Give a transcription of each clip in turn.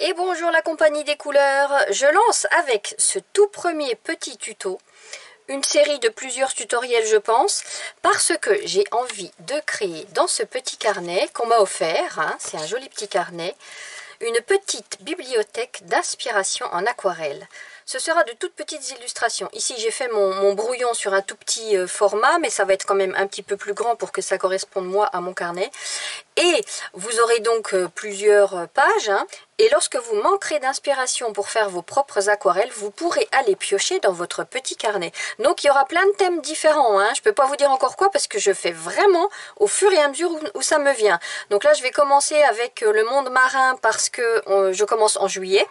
Et bonjour la compagnie des couleurs, je lance avec ce tout premier petit tuto, une série de plusieurs tutoriels je pense, parce que j'ai envie de créer dans ce petit carnet qu'on m'a offert, hein, c'est un joli petit carnet, une petite bibliothèque d'inspiration en aquarelle. Ce sera de toutes petites illustrations. Ici, j'ai fait mon brouillon sur un tout petit format, mais ça va être quand même un petit peu plus grand pour que ça corresponde moi à mon carnet. Et vous aurez donc plusieurs pages. Hein, et lorsque vous manquerez d'inspiration pour faire vos propres aquarelles, vous pourrez aller piocher dans votre petit carnet. Donc, il y aura plein de thèmes différents. Hein. Je ne peux pas vous dire encore quoi parce que je fais vraiment au fur et à mesure où ça me vient. Donc là, je vais commencer avec le monde marin parce que je commence en juillet.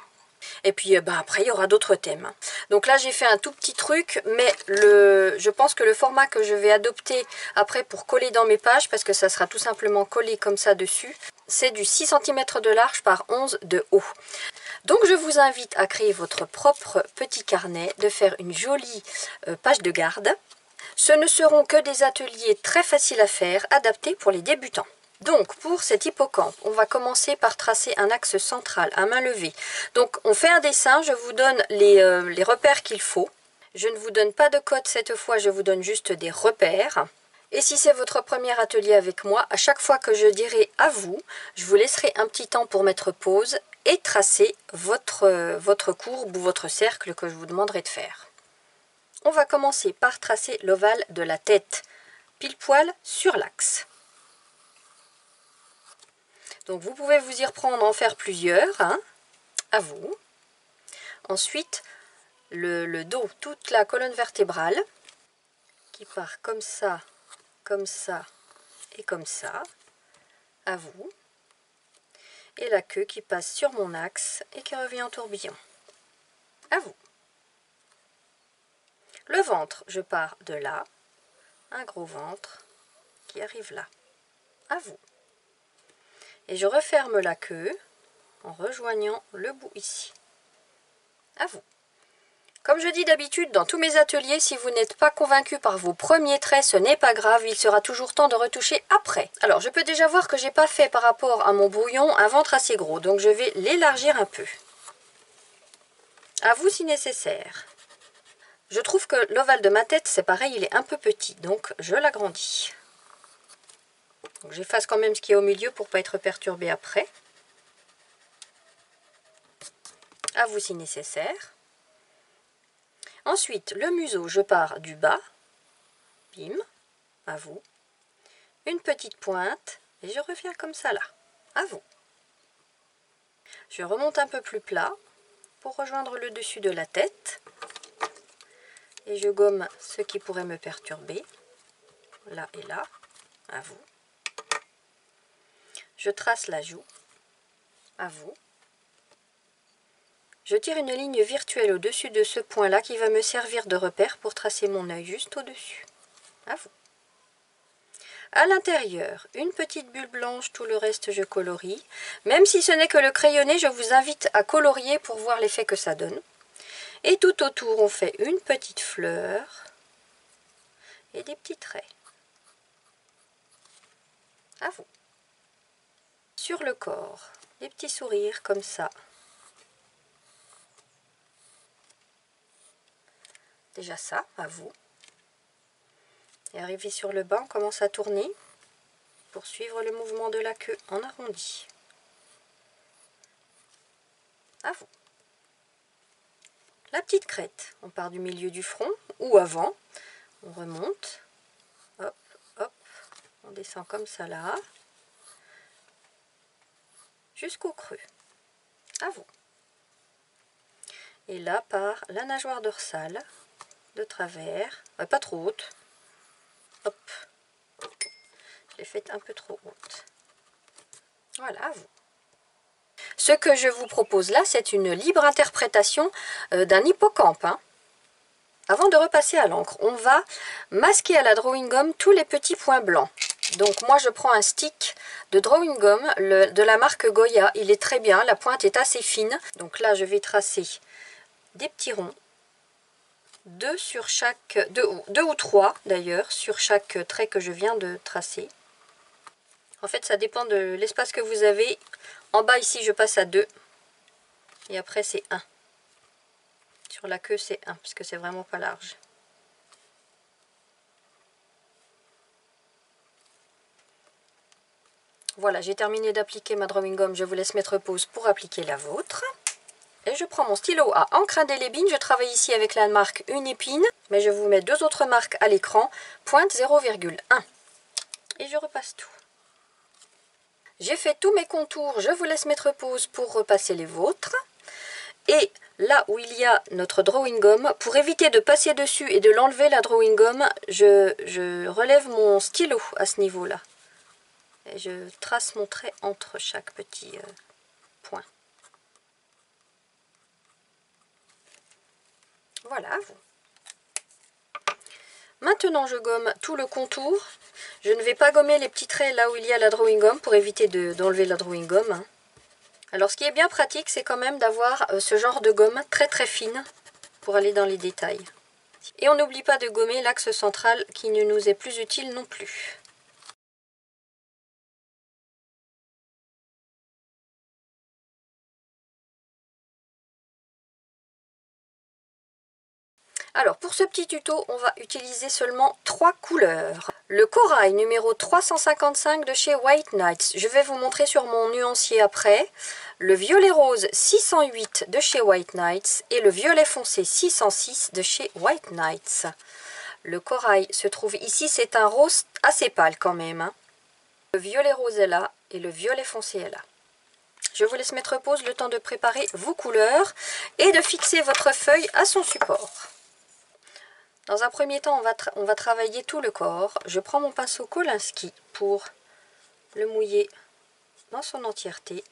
Et puis après, il y aura d'autres thèmes. Donc là, j'ai fait un tout petit truc, mais je pense que le format que je vais adopter après pour coller dans mes pages, parce que ça sera tout simplement collé comme ça dessus, c'est du 6 cm de large par 11 de haut. Donc je vous invite à créer votre propre petit carnet, de faire une jolie page de garde. Ce ne seront que des ateliers très faciles à faire, adaptés pour les débutants. Donc, pour cet hippocampe, on va commencer par tracer un axe central à main levée. Donc, on fait un dessin, je vous donne les repères qu'il faut. Je ne vous donne pas de code cette fois, je vous donne juste des repères. Et si c'est votre premier atelier avec moi, à chaque fois que je dirai à vous, je vous laisserai un petit temps pour mettre pause et tracer votre courbe ou votre cercle que je vous demanderai de faire. On va commencer par tracer l'ovale de la tête, pile poil sur l'axe. Donc vous pouvez vous y reprendre, en faire plusieurs, hein, à vous. Ensuite, le dos, toute la colonne vertébrale, qui part comme ça et comme ça, à vous. Et la queue qui passe sur mon axe et qui revient en tourbillon, à vous. Le ventre, je pars de là, un gros ventre qui arrive là, à vous. Et je referme la queue en rejoignant le bout ici, à vous. Comme je dis d'habitude dans tous mes ateliers, si vous n'êtes pas convaincu par vos premiers traits, ce n'est pas grave, il sera toujours temps de retoucher après. Alors, je peux déjà voir que j'ai pas fait par rapport à mon brouillon un ventre assez gros, donc je vais l'élargir un peu. À vous si nécessaire. Je trouve que l'ovale de ma tête, c'est pareil, il est un peu petit, donc je l'agrandis. J'efface quand même ce qui est au milieu pour ne pas être perturbé après. À vous si nécessaire. Ensuite, le museau, je pars du bas, bim, à vous. Une petite pointe, et je reviens comme ça là, à vous. Je remonte un peu plus plat pour rejoindre le dessus de la tête. Et je gomme ce qui pourrait me perturber, là et là, à vous. Je trace la joue, à vous. Je tire une ligne virtuelle au-dessus de ce point-là qui va me servir de repère pour tracer mon œil juste au-dessus, à vous. À l'intérieur, une petite bulle blanche, tout le reste je colorie. Même si ce n'est que le crayonné, je vous invite à colorier pour voir l'effet que ça donne. Et tout autour, on fait une petite fleur et des petits traits. À vous. Sur le corps, des petits sourires comme ça. Déjà ça, à vous. Et arrivé sur le bas, on commence à tourner pour suivre le mouvement de la queue en arrondi. À vous. La petite crête, on part du milieu du front ou avant, on remonte, hop, hop, on descend comme ça là, jusqu'au creux, à vous. Et là part la nageoire dorsale, de travers, pas trop haute, hop, je l'ai faite un peu trop haute, voilà, à vous. Ce que je vous propose là, c'est une libre interprétation d'un hippocampe. Hein. Avant de repasser à l'encre, on va masquer à la drawing gum tous les petits points blancs. Donc moi je prends un stick de drawing gum de la marque Goya. Il est très bien, la pointe est assez fine. Donc là je vais tracer des petits ronds. Deux ou trois d'ailleurs sur chaque trait que je viens de tracer. En fait ça dépend de l'espace que vous avez. En bas ici je passe à 2. Et après c'est 1. Sur la queue c'est 1 parce que c'est vraiment pas large. Voilà, j'ai terminé d'appliquer ma drawing gum. Je vous laisse mettre pause pour appliquer la vôtre. Et je prends mon stylo à encre indélébile. Je travaille ici avec la marque Unipine, mais je vous mets 2 autres marques à l'écran, pointe 0,1. Et je repasse tout. J'ai fait tous mes contours. Je vous laisse mettre pause pour repasser les vôtres. Et là où il y a notre drawing gum, pour éviter de passer dessus et de l'enlever la drawing gum, je relève mon stylo à ce niveau-là. Et je trace mon trait entre chaque petit point. Voilà. Maintenant, je gomme tout le contour. Je ne vais pas gommer les petits traits là où il y a la drawing gum pour éviter d'enlever la drawing gum, hein. Alors, ce qui est bien pratique, c'est quand même d'avoir ce genre de gomme très très fine pour aller dans les détails. Et on n'oublie pas de gommer l'axe central qui ne nous est plus utile non plus. Alors pour ce petit tuto, on va utiliser seulement 3 couleurs. Le corail numéro 355 de chez White Nights, je vais vous montrer sur mon nuancier après. Le violet rose 608 de chez White Nights et le violet foncé 606 de chez White Nights. Le corail se trouve ici, c'est un rose assez pâle quand même, hein. Le violet rose est là et le violet foncé est là. Je vous laisse mettre pause le temps de préparer vos couleurs et de fixer votre feuille à son support. Dans un premier temps, on va travailler tout le corps. Je prends mon pinceau Kolinsky pour le mouiller dans son entièreté.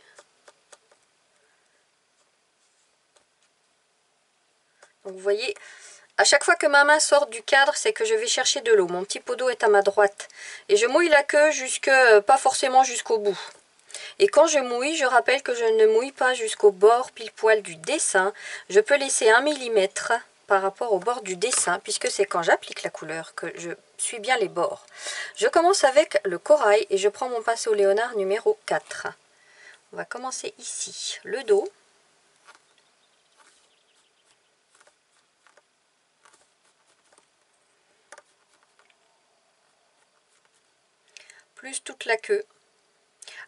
Donc vous voyez, à chaque fois que ma main sort du cadre, c'est que je vais chercher de l'eau. Mon petit pot d'eau est à ma droite. Et je mouille la queue pas forcément jusqu'au bout. Et quand je mouille, je rappelle que je ne mouille pas jusqu'au bord pile poil du dessin. Je peux laisser 1 mm par rapport au bord du dessin, puisque c'est quand j'applique la couleur que je suis bien les bords. Je commence avec le corail et je prends mon pinceau Léonard numéro 4. On va commencer ici, le dos. Plus toute la queue.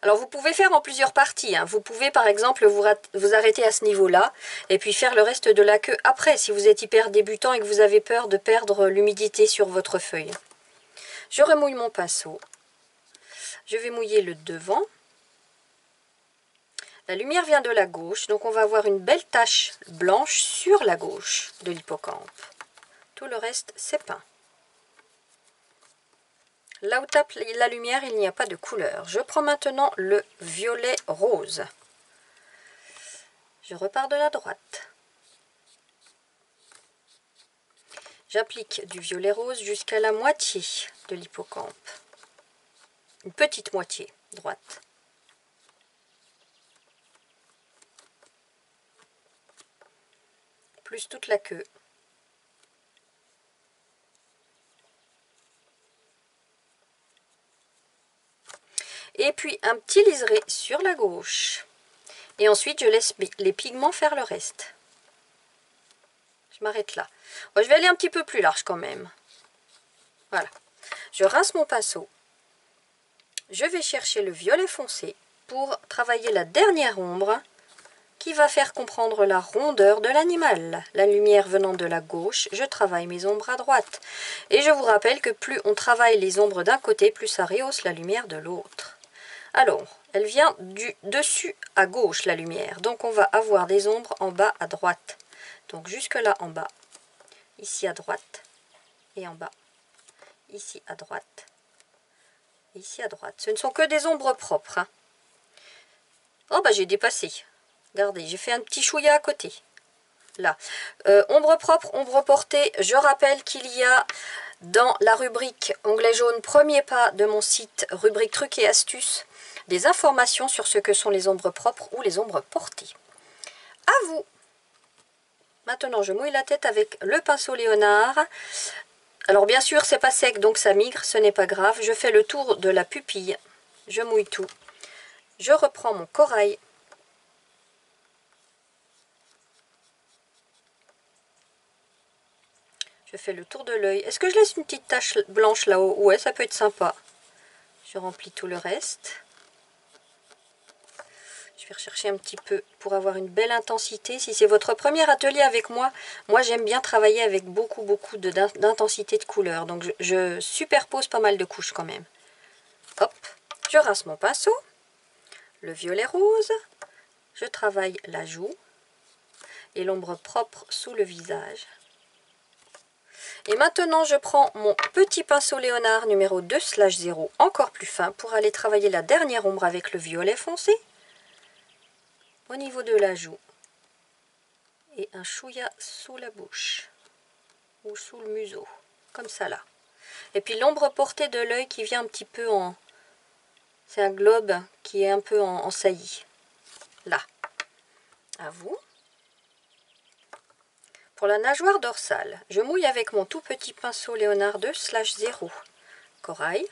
Alors vous pouvez faire en plusieurs parties, hein. Vous pouvez par exemple vous arrêter à ce niveau-là et puis faire le reste de la queue après si vous êtes hyper débutant et que vous avez peur de perdre l'humidité sur votre feuille. Je remouille mon pinceau. Je vais mouiller le devant. La lumière vient de la gauche, donc on va avoir une belle tache blanche sur la gauche de l'hippocampe. Tout le reste c'est peint. Là où tape la lumière, il n'y a pas de couleur. Je prends maintenant le violet rose. Je repars de la droite. J'applique du violet rose jusqu'à la moitié de l'hippocampe. Une petite moitié droite. Plus toute la queue. Et puis un petit liseré sur la gauche. Et ensuite je laisse les pigments faire le reste. Je m'arrête là. Bon, je vais aller un petit peu plus large quand même. Voilà. Je rince mon pinceau. Je vais chercher le violet foncé pour travailler la dernière ombre qui va faire comprendre la rondeur de l'animal. La lumière venant de la gauche, je travaille mes ombres à droite. Et je vous rappelle que plus on travaille les ombres d'un côté, plus ça rehausse la lumière de l'autre. Alors, elle vient du dessus à gauche, la lumière. Donc, on va avoir des ombres en bas à droite. Donc, jusque là en bas. Ici à droite. Et en bas. Ici à droite. Ici à droite. Ce ne sont que des ombres propres, hein. Oh, bah j'ai dépassé. Regardez, j'ai fait un petit chouïa à côté. Là. Ombre propre, ombre portée. Je rappelle qu'il y a dans la rubrique onglet jaune, premier pas de mon site, rubrique trucs et astuces, des informations sur ce que sont les ombres propres ou les ombres portées. À vous! Maintenant, je mouille la tête avec le pinceau Léonard. Alors, bien sûr, c'est pas sec, donc ça migre, ce n'est pas grave. Je fais le tour de la pupille. Je mouille tout. Je reprends mon corail. Je fais le tour de l'œil. Est-ce que je laisse une petite tache blanche là-haut? Ouais, ça peut être sympa. Je remplis tout le reste. Je vais rechercher un petit peu pour avoir une belle intensité. Si c'est votre premier atelier avec moi, j'aime bien travailler avec beaucoup d'intensité de couleur. Donc je superpose pas mal de couches quand même. Hop, je rince mon pinceau. Le violet rose. Je travaille la joue et l'ombre propre sous le visage. Et maintenant, je prends mon petit pinceau Léonard numéro 2/0, encore plus fin, pour aller travailler la dernière ombre avec le violet foncé au niveau de la joue et un chouïa sous la bouche ou sous le museau, comme ça là. Et puis l'ombre portée de l'œil qui vient un petit peu en... C'est un globe qui est un peu en saillie. Là. À vous. Pour la nageoire dorsale, je mouille avec mon tout petit pinceau Léonard 2/0 corail.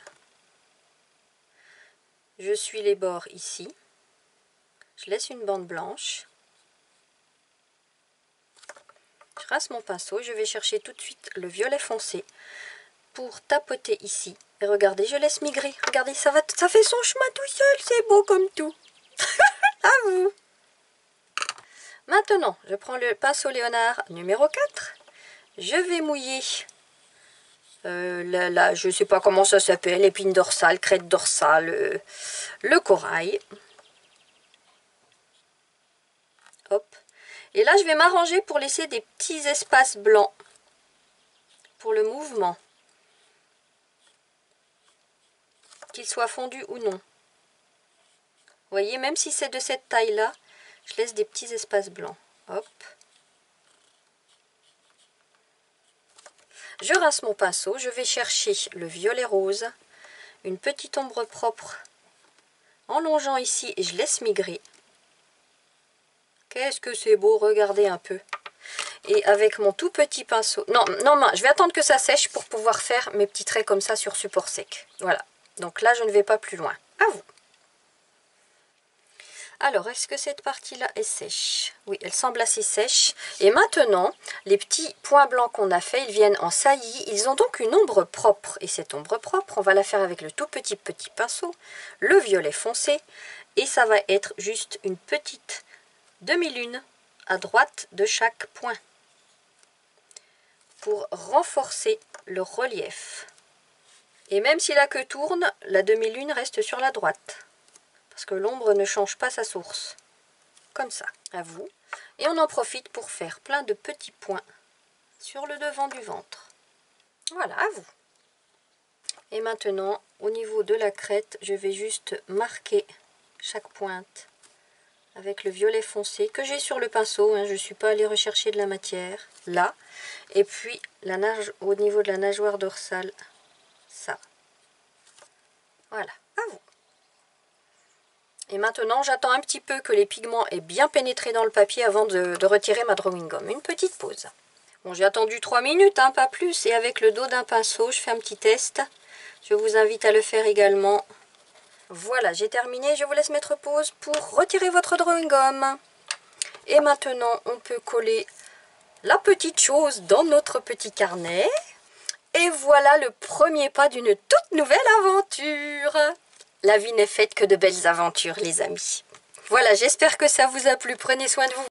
Je suis les bords ici. Je laisse une bande blanche. Je rince mon pinceau. Je vais chercher tout de suite le violet foncé pour tapoter ici. Et regardez, je laisse migrer. Regardez, ça fait son chemin tout seul. C'est beau comme tout. À vous. Maintenant, je prends le pinceau Léonard numéro 4. Je vais mouiller là, je ne sais pas comment ça s'appelle, épine dorsale, crête dorsale, le corail. Hop. Et là, je vais m'arranger pour laisser des petits espaces blancs pour le mouvement, qu'il soit fondu ou non. Vous voyez, même si c'est de cette taille-là, je laisse des petits espaces blancs. Hop. Je rince mon pinceau, je vais chercher le violet rose, une petite ombre propre en longeant ici et je laisse migrer. Qu'est-ce que c'est beau, regardez un peu. Et avec mon tout petit pinceau... Non, je vais attendre que ça sèche pour pouvoir faire mes petits traits comme ça sur support sec. Voilà. Donc là, je ne vais pas plus loin. À vous. Alors, est-ce que cette partie-là est sèche? Oui, elle semble assez sèche. Et maintenant, les petits points blancs qu'on a fait, ils viennent en saillie. Ils ont donc une ombre propre. Et cette ombre propre, on va la faire avec le tout petit pinceau, le violet foncé. Et ça va être juste une petite demi-lune à droite de chaque point pour renforcer le relief. Et même si la queue tourne, la demi-lune reste sur la droite parce que l'ombre ne change pas sa source. Comme ça, à vous. Et on en profite pour faire plein de petits points sur le devant du ventre. Voilà, à vous. Et maintenant, au niveau de la crête, je vais juste marquer chaque pointe avec le violet foncé que j'ai sur le pinceau, hein, je ne suis pas allée rechercher de la matière, là, et puis au niveau de la nageoire dorsale, ça. Voilà, à vous. Et maintenant, j'attends un petit peu que les pigments aient bien pénétré dans le papier avant de retirer ma drawing gum. Une petite pause. Bon, j'ai attendu 3 minutes, hein, pas plus, et avec le dos d'un pinceau, je fais un petit test. Je vous invite à le faire également. Voilà, j'ai terminé, je vous laisse mettre pause pour retirer votre drawing gum. Et maintenant, on peut coller la petite chose dans notre petit carnet. Et voilà le premier pas d'une toute nouvelle aventure. La vie n'est faite que de belles aventures, les amis. Voilà, j'espère que ça vous a plu. Prenez soin de vous.